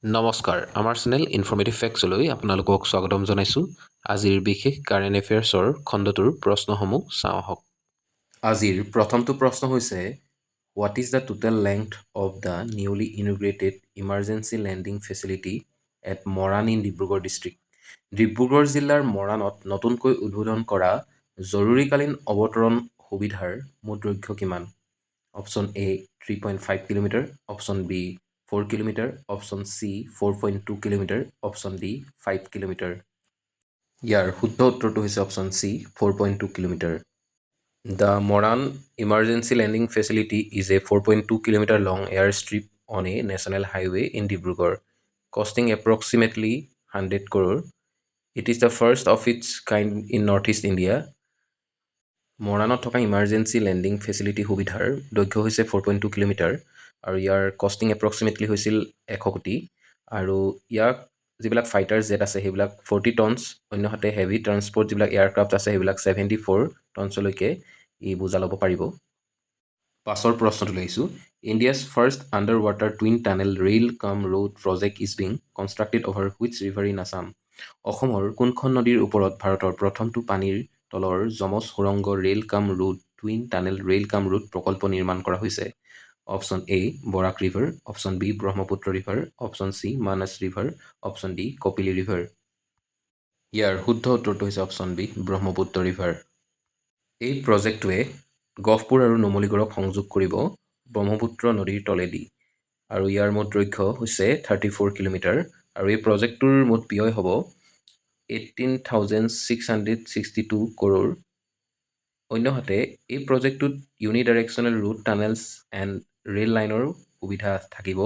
নমস্কাৰ, আমাৰ channel informative ফেক্টছলৈ আপোনালোকক স্বাগতম জনাইছোঁ। আজিৰ বিশেষ কাৰেণ্ট এফেয়াৰ্ছৰ খণ্ডটোৰ প্ৰশ্নসমূহ চাওঁ আহক। আজিৰ প্ৰথমটো প্ৰশ্ন হৈছে, what is the total length of the newly inaugurated emergency landing facility at Moran in Dibrugarh district? Dibrugarh জিলাৰ মৰাণত নতুনকৈ উদ্বোধন কৰা জৰুৰীকালীন অৱতৰণ সুবিধাৰ মুঠ দৈৰ্ঘ্য কিমান? Option A 3.5 kilometre, option B 4 kilometre, option C 4.2 kilometre, option D 5 kilometre. ইয়াৰ শুদ্ধ উত্তৰটো হৈছে option C 4.2 kilometre. The Moran emergency landing facility is a 4.2 kilometre long airstrip on a national highway in Dibrugarh, costing approximately 100 crore. It is the first of its kind in north east India. মৰাণত থকা emergency landing facility সুবিধাৰ দৈৰ্ঘ্য হৈছে 4.2 kilometre আৰু ইয়াৰ costing approximately হৈছিল 100 কোটি। আৰু ইয়াক যিবিলাক ফাইটাৰ জেট আছে সেইবিলাক 40 টনছ, অন্যহাতে হেভি ট্ৰান্সপৰ্ট যিবিলাক এয়াৰক্ৰাফ্ট আছে সেইবিলাক 74 টনছলৈকে ই বোজা ল'ব পাৰিব। পাছৰ প্ৰশ্নটো আহিছোঁ, India's first under water twin tunnel rail cum road project is being constructed over which river in Assam? অসমৰ কোনখন নদীৰ ওপৰত ভাৰতৰ প্ৰথমটো পানীৰ তলৰ যমজ সুৰংগ rail cum road twin tunnel rail cum road প্ৰকল্প নিৰ্মাণ কৰা হৈছে? Option A Barak river, option B Brahmaputra river, option C Manas river, option D Kopili river. ইয়াৰ শুদ্ধ উত্তৰটো হৈছে অপশ্যন বি ব্ৰহ্মপুত্ৰ ৰিভাৰ। এই প্ৰজেক্টটোৱে গহপুৰ আৰু নুমলীগড়ক সংযোগ কৰিব ব্ৰহ্মপুত্ৰ নদীৰ তলেদি আৰু ইয়াৰ মুঠ দৈৰ্ঘ্য হৈছে 34 কিলোমিটাৰ আৰু এই প্ৰজেক্টটোৰ মুঠ ব্যয় হ'ব 18,662 crore। অন্যহাতে এই প্ৰজেক্টটোত ইউনিডাইৰেকশ্যনেল ৰুট টানেলছ এণ্ড ৰেল লাইনৰ সুবিধা থাকিব।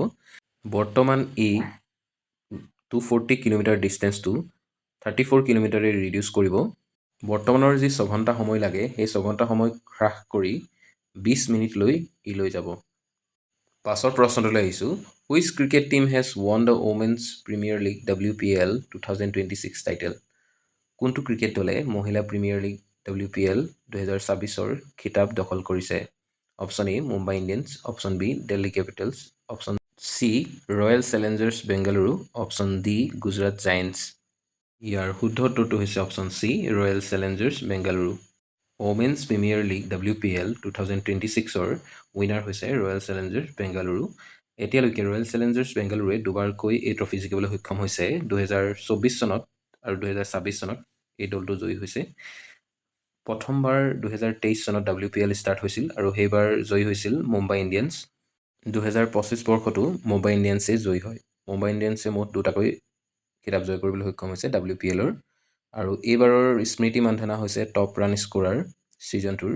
বৰ্তমান ই 240 কিলোমিটাৰ ডিষ্টেঞ্চটো 34 কিলোমিটাৰে ৰিডিউচ কৰিব। বৰ্তমানৰ যি 6 ঘণ্টা সময় লাগে সেই 6 ঘণ্টা সময় হ্ৰাস কৰি 20 মিনিটলৈ ই লৈ যাব। পাছৰ প্ৰশ্নটোলৈ আহিছোঁ, which cricket team has won the Women's Premier League WPL 2026 title? কোনটো ক্ৰিকেট দলে মহিলা প্ৰিমিয়াৰ লীগ WPL 2026ৰ খিতাপ দখল কৰিছে? Option A Mumbai Indians, option B Delhi Capitals, option C Royal Challengers Bengaluru, option D Gujarat Giants. ইয়াৰ শুদ্ধ উত্তৰটো হৈছে option C Royal Challengers Bengaluru. Women's Premier League WPL 2026ৰ উইনাৰ হৈছে ৰয়েল চেলেঞ্জাৰ্ছ বেংগালুৰু। এতিয়ালৈকে ৰয়েল চেলেঞ্জাৰ্ছ বেংগালুৰুৱে দুবাৰকৈ এই ট্ৰফি জিকিবলৈ সক্ষম হৈছে। 2024 চনত আৰু 2026 চনত এই দলটো জয়ী হৈছে। প্ৰথমবাৰ 2023 চনত WPL ষ্টাৰ্ট হৈছিল আৰু সেইবাৰ জয়ী হৈছিল মুম্বাই ইণ্ডিয়ানছ। 2025 বৰ্ষতো মুম্বাই ইণ্ডিয়ানছেই জয়ী হয়। মুম্বাই ইণ্ডিয়ানছে মুঠ দুটাকৈ খিতাপ জয় কৰিবলৈ সক্ষম হৈছে WPLৰ। আৰু এইবাৰৰ স্মৃতি মান্ধানা হৈছে টপ ৰান স্ক'ৰাৰ ছিজনটোৰ।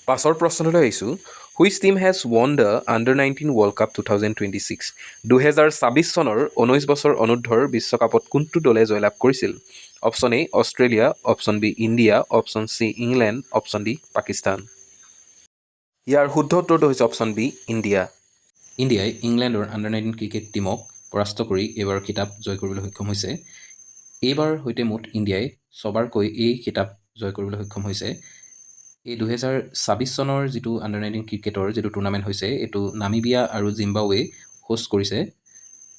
পাছৰ প্ৰশ্নলৈ আহিছোঁ, which team has won the under nineteen world cup 2026? 2026 চনৰ 19 বছৰ অনুৰ্ধৰ বিশ্বকাপত কোনটো দলে জয়লাভ কৰিছিল? Option A Australia, option B India, option C England, option D Pakistan. ইয়াৰ শুদ্ধ উত্তৰটো হৈছে অপশ্যন বি ইণ্ডিয়া। ইণ্ডিয়াই ইংলেণ্ডৰ আণ্ডাৰ-19 ক্ৰিকেট টীমক পৰাস্ত কৰি এইবাৰ খিতাপ জয় কৰিবলৈ সক্ষম হৈছে। এইবাৰ সৈতে মুঠ ইণ্ডিয়াই 6বাৰকৈ এই খিতাপ জয় কৰিবলৈ সক্ষম হৈছে। এই 2026 চনৰ যিটো আণ্ডাৰ-19 ক্ৰিকেটৰ যিটো টুৰ্ণামেণ্ট হৈছে এইটো নামিবিয়া আৰু জিম্বাৱে হোষ্ট কৰিছে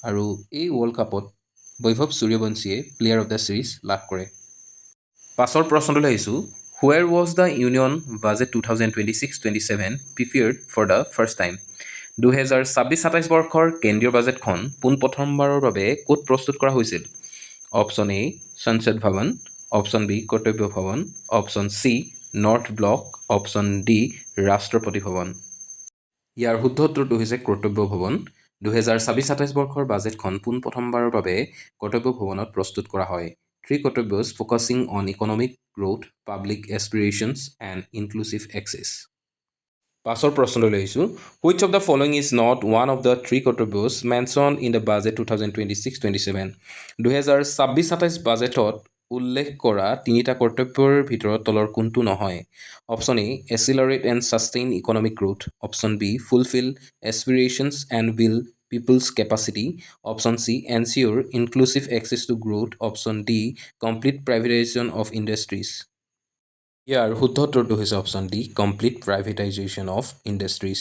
আৰু এই ৱৰ্ল্ড কাপত বৈভৱ সূৰ্যবংশীয়ে প্লেয়াৰ অৱ দ্য ছিৰিজ লাভ কৰে। পাছৰ প্ৰশ্নটোলৈ আহিছোঁ, where was the union budget 2026-27 prepared for the first time? 2026-27 বৰ্ষৰ কেন্দ্ৰীয় বাজেটখন পোনপ্ৰথমবাৰৰ বাবে ক'ত প্ৰস্তুত কৰা হৈছিল? অপশ্যন এ সংসদ ভৱন, option B Kartavya Bhawan, option C North Block, option D Rashtrapati Bhawan. ইয়াৰ শুদ্ধ উত্তৰটো হৈছে কৰ্তব্য ভৱন। 2026-27 বৰ্ষৰ বাজেটখন পোনপ্ৰথমবাৰৰ বাবে কৰ্তব্য ভৱনত প্ৰস্তুত কৰা হয়। 3 Kartavyas focusing on economic growth, public aspirations and inclusive access. পাছৰ প্ৰশ্নলৈ আহিছোঁ, which of the following is not one of the 3 Kartavyas mention in the budget 2026-27? 2026-27 বাজেটত উল্লেখ কৰা 3টা কৰ্তব্যৰ ভিতৰত তলৰ কোনটো নহয়? Option A accelerate and sustain economic growth, option B fulfil aspirations and build people's capacity, option C ensure inclusive access to growth, option D complete privatisation of industries. ইয়াৰ শুদ্ধ উত্তৰটো হৈছে option D complete privatisation of industries.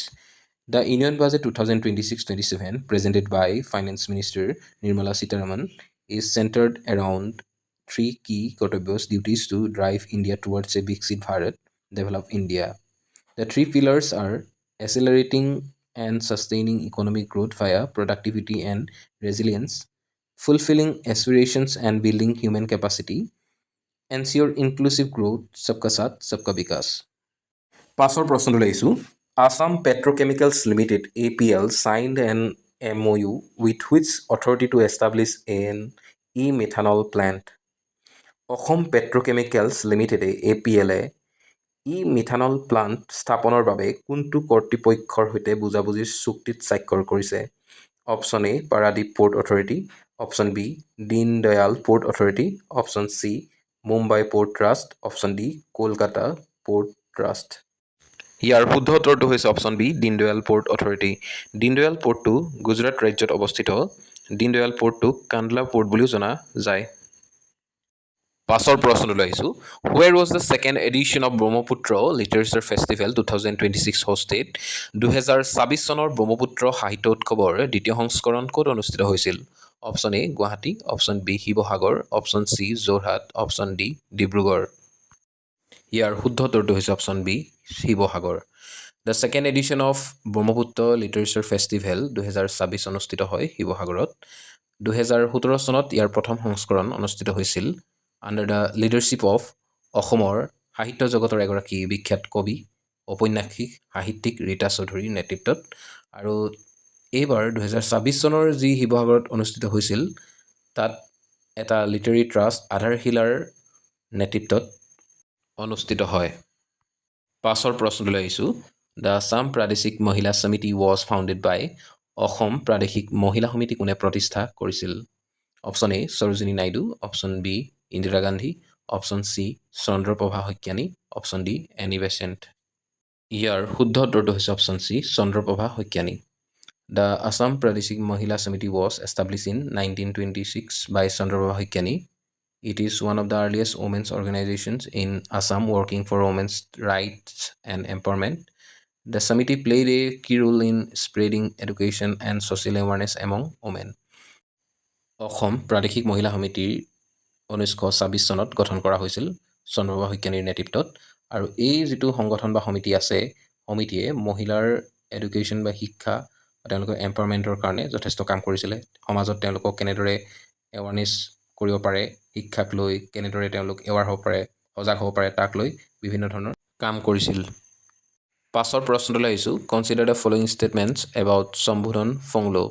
The Union Budget 2026-27, presented by Finance Minister Nirmala Sitharaman, is centered around three key Kotobyo's duties to drive India towards a Viksit Bharat, develop India. The three pillars are accelerating and sustaining economic growth via productivity and resilience, fulfilling aspirations and building human capacity, ensure inclusive growth, सबका साथ सबका विकास। পাছৰ প্ৰশ্নটো আহিছোঁ Assam Petrochemicals Limited APL signed an MOU with which authority to establish an e-methanol plant. Assam Petrochemicals লিমিটেডে APL-এ ই-মিথানল plant স্থাপনৰ বাবে কোনটো কৰ্তৃপক্ষৰ সৈতে বুজাবুজিৰ চুক্তিত স্বাক্ষৰ কৰিছে? Option A Paradip Port Authority, option B Deendayal Port Authority, option C Mumbai Port Trust, option D Kolkata Port Trust. ইয়াৰ শুদ্ধ উত্তৰটো হৈছে option B Deendayal Port Authority. Deendayal পোৰ্টটো গুজৰাট ৰাজ্যত অৱস্থিত। দীনদয়াল পোৰ্টটোক কাণ্ডলা পোৰ্ট বুলিও জনা যায়। পাছৰ প্ৰশ্নলৈ আহিছোঁ where was the second edition of Brahmaputra literature festival 2026 hosted? 2026 চনৰ ব্ৰহ্মপুত্ৰ সাহিত্য উৎসৱৰ দ্বিতীয় সংস্কৰণ ক'ত অনুষ্ঠিত হৈছিল? Option A Guwahati, option B Sivasagar, option C Jorhat, option D Dibrugarh. ইয়াৰ শুদ্ধ উত্তৰটো হৈছে option B Sivasagar. The second edition of Brahmaputra literature festival 2026 অনুষ্ঠিত হয় শিৱসাগৰত। 2017 চনত ইয়াৰ প্ৰথম সংস্কৰণ অনুষ্ঠিত হৈছিল আণ্ডাৰ দ্য লিডাৰশ্বিপ অফ অসমৰ সাহিত্য জগতৰ এগৰাকী বিখ্যাত কবি, ঔপন্যাসিক, সাহিত্যিক ৰীতা চৌধুৰীৰ নেতৃত্বত। আৰু এইবাৰ 2026 চনৰ যি শিৱসাগৰত অনুষ্ঠিত হৈছিল তাত এটা লিটাৰী ট্ৰাষ্ট আধাৰশিলাৰ নেতৃত্বত অনুষ্ঠিত হয়। পাছৰ প্ৰশ্নলৈ আহিছোঁ the Assam Pradeshik Mahila Samiti was founded বাই অসম প্ৰাদেশিক মহিলা সমিতি কোনে প্ৰতিষ্ঠা কৰিছিল? Option A Sarojini Naidu, option B Indira Gandhi, option C Chandraprabha Saikiani, option D Annie Besant. ইয়াৰ শুদ্ধ উত্তৰটো হৈছে option C Chandraprabha Saikiani. The Assam Pradeshik Mahila Samiti was established in 1926 by Chandraprabha Saikiani. It is one of the earliest women's organizations in Assam working for women's rights and empowerment. The committee played a key role in spreading education and social awareness among women. Assam প্ৰাদেশিক মহিলা সমিতিৰ 1926 চনত গঠন কৰা হৈছিল চন্দ্ৰপ্ৰভা শইকীয়ানীৰ নেতৃত্বত। আৰু এই যিটো সংগঠন বা সমিতি আছে, সমিতিয়ে মহিলাৰ এডুকেশ্যন বা শিক্ষা তেওঁলোকৰ এম্পাৱাৰমেণ্টৰ কাৰণে যথেষ্ট কাম কৰিছিলে। সমাজত তেওঁলোকক কেনেদৰে এৱাৰনেছ কৰিব পাৰে, শিক্ষাক লৈ কেনেদৰে তেওঁলোক এৱাৰ হ'ব পাৰে, সজাগ হ'ব পাৰে, তাক লৈ বিভিন্ন ধৰণৰ কাম কৰিছিল। পাছৰ প্ৰশ্নলৈ আহিছোঁ consider the following statements about সম্বোধন ফংলো।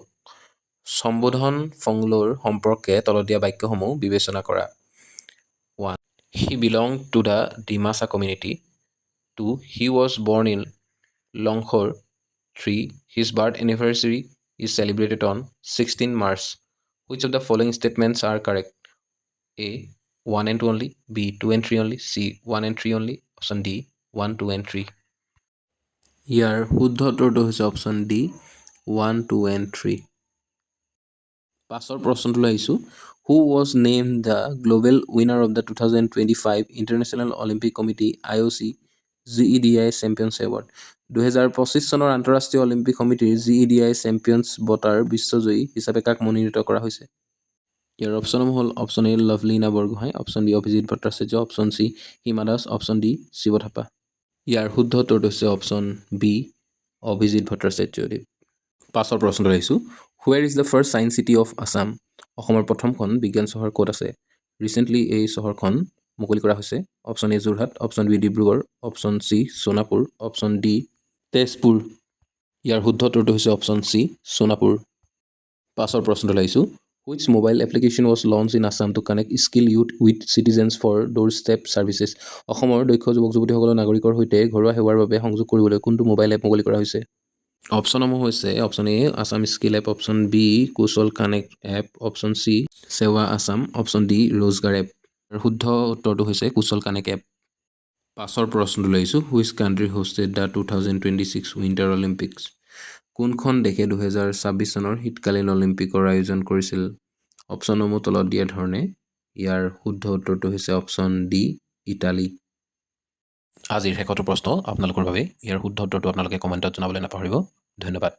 সম্বোধন ফংলোৰ সম্পৰ্কে তলত দিয়া বাক্যসমূহ বিবেচনা কৰা। 1. He belonged to the Dimasa community. 2. He was born in Longkhor. 3. His birth anniversary is celebrated on 16 March. Which of the following statements are correct? A. 1 and 2 only. B. 2 and 3 only. C. 1 and 3 only. Option D. 1, 2 and 3. ইয়াৰ শুদ্ধ উত্তৰটো হৈছে option D 1, 2 and 3। পাছৰ প্ৰশ্নটোলৈ আহিছোঁ who was name the global winner of the 2025 international Olympic committee IOC GEDI champions award. 2025 চনৰ আন্তঃৰাষ্ট্ৰীয় Olympic সমিতিৰ GEDI champions বঁটাৰ বিশ্বজয়ী হিচাপে কাক মনোনীত কৰা হৈছে? ইয়াৰ অপশ্যনসমূহ হ'ল option A Lovlina Borgohain, option B Abhijit Bhattacharya, option C Hima Das, option D Shiva Thapa. ইয়াৰ শুদ্ধ উত্তৰটো হৈছে অপশ্যন বি অভিজিত ভট্টাচাৰ্যদেৱ। পাছৰ প্ৰশ্নলৈ আহিছোঁ where is the first science city of Assam? অসমৰ প্ৰথমখন বিজ্ঞান চহৰ ক'ত আছে? ৰিচেণ্টলি এই চহৰখন মুকলি কৰা হৈছে। Option A Jorhat, option B Dibrugarh, option C Sonapur, option D Tezpur. ইয়াৰ শুদ্ধ উত্তৰটো হৈছে অপশ্যন চি সোণাপুৰ। পাছৰ প্ৰশ্নলৈ আহিছোঁ which mobile application was launch in Assam to connect skill youth with citizens for doorstep services. অসমৰ দক্ষ যুৱক যুৱতীসকলক নাগৰিকৰ সৈতে ঘৰুৱা সেৱাৰ বাবে সংযোগ কৰিবলৈ কোনটো মোবাইল এপ মুকলি কৰা হৈছে? অপশ্যনসমূহ হৈছে option A Assam Skill app, option B Kushal Connect app, option C Seva Assam, option D Rozgar app. শুদ্ধ উত্তৰটো হৈছে কুশল কানেক্ট এপ। পাছৰ প্ৰশ্নটো লৈছোঁ which country hosted the 2026 Winter Olympics? কোনখন দেশে 2026 চনৰ শীতকালীন অলিম্পিকৰ আয়োজন কৰিছিল? অপশ্যনসমূহ তলত দিয়া ধৰণে। ইয়াৰ শুদ্ধ উত্তৰটো হৈছে অপশ্যন ডি ইটালী। আজিৰ শেষৰটো প্ৰশ্ন আপোনালোকৰ বাবে। ইয়াৰ শুদ্ধ উত্তৰটো আপোনালোকে কমেণ্টত জনাবলৈ নাপাহৰিব। ধন্যবাদ।